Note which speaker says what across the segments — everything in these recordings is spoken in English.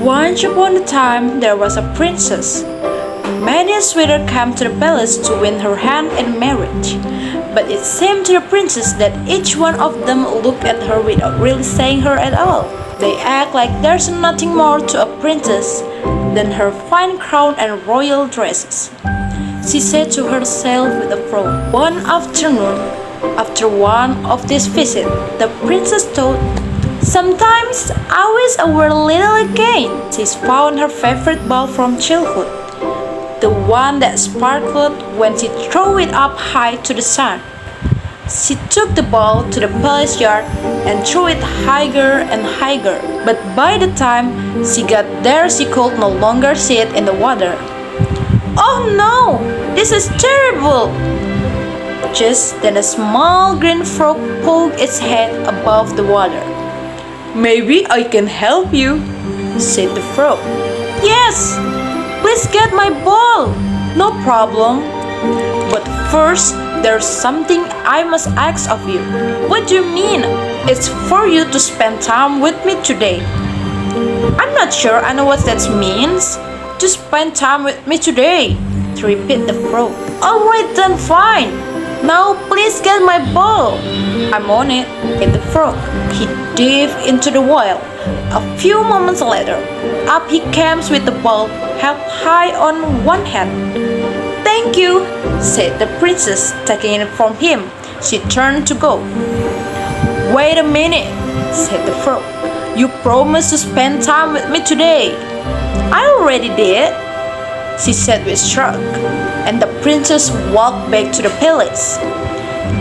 Speaker 1: Once upon a time, there was a princess. Many a suitor came to the palace to win her hand in marriage. But it seemed to the princess that each one of them looked at her without really saying her at all. They act like there's nothing more to a princess than her fine crown and royal dresses. She said to herself with a frown. One afternoon, after one of these visits, the princess thought, "Sometimes I wish I were little again." She found her favorite ball from childhood, the one that sparkled when she threw it up high to the sun. She took the ball to the palace yard and threw it higher and higher. But by the time she got there, she could no longer see it in the water. "Oh no, this is terrible!" Just then a small green frog poked its head above the water. "Maybe I can help you," said the frog. "Yes, please get my ball." "No problem. But first, there's something I must ask of you." "What do you mean?" "It's for you to spend time with me today." "I'm not sure I know what that means." "To spend time with me today," repeated the frog. "Alright then, fine. Now please get my ball." "I'm on it," said the frog. He dived into the well. A few moments later, up he came with the ball held high on one hand. "Thank you," said the princess, taking it from him. She turned to go. "Wait a minute," said the frog. "You promised to spend time with me today." "I already did," she said with a shrug, and the princess walked back to the palace.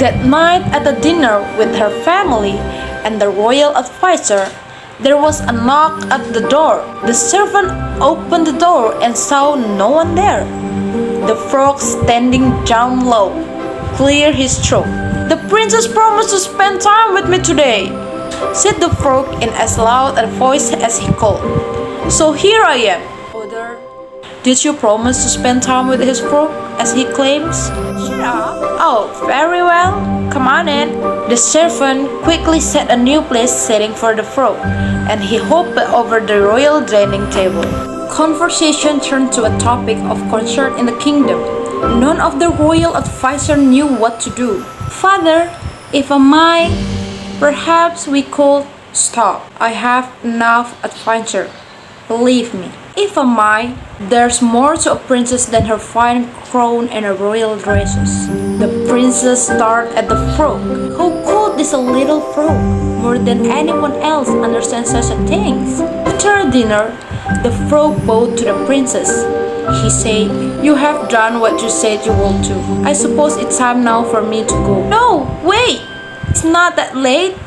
Speaker 1: That night at the dinner with her family and the royal advisor, there was a knock at the door. The servant opened the door and saw no one there. The frog, standing down low, cleared his throat. "The princess promised to spend time with me today," said the frog in as loud a voice as he could. "So here I am." "Other, did you promise to spend time with his frog, as he claims?" "Shut up." "Oh, very well. Come on in." The servant quickly set a new place setting for the frog, and he hopped over the royal dining table. Conversation turned to a topic of concern in the kingdom. None of the royal advisor knew what to do. "Father, if I might, perhaps we could stop. I have enough adventure. Believe me. If I might, there's more to a princess than her fine crown and her royal dresses." The princess stared at the frog. How could this little frog, more than anyone else, understand such a thing? After dinner, the frog bowed to the princess. He said, "You have done what you said you would do. I suppose it's time now for me to go." "No, wait! It's not that late.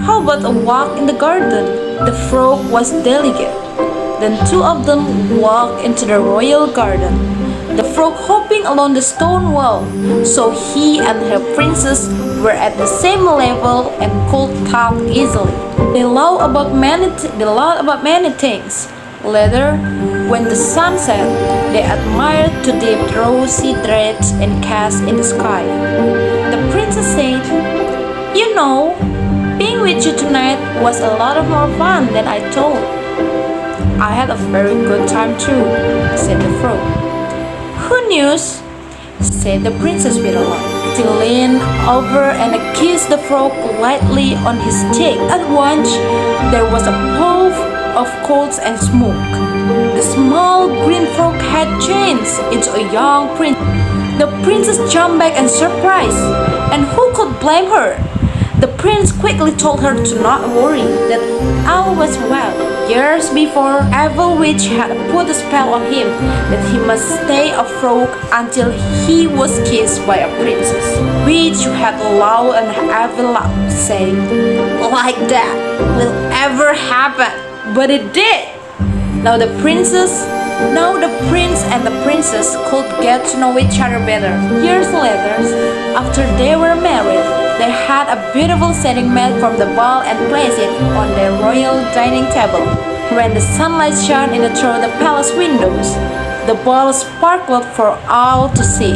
Speaker 1: How about a walk in the garden?" The frog was delicate. Then two of them walked into the royal garden, the frog hopping along the stone wall, so he and her princess were at the same level and could talk easily. They laughed about many things. Later, when the sun set, they admired the deep rosy threads and cast in the sky. The princess said, "You know, being with you tonight was a lot more fun than I thought." "I had a very good time too," said the frog. "Who knew?" said the princess with a laugh. She leaned over and kissed the frog lightly on his cheek. At once, there was a puff of coals and smoke. The small green frog had changed into a young prince. The princess jumped back in surprise, and who could blame her? The prince quickly told her to not worry, that all was well. Years before, evil witch had put a spell on him that he must stay a frog until he was kissed by a princess, which had loud and evil laugh, saying, "Like that will ever happen." But it did. Now the prince and the princess could get to know each other better. Years later, after they were married, they had a beautiful setting made from the ball and placed it on their royal dining table. When the sunlight shone in through the palace windows, the ball sparkled for all to see.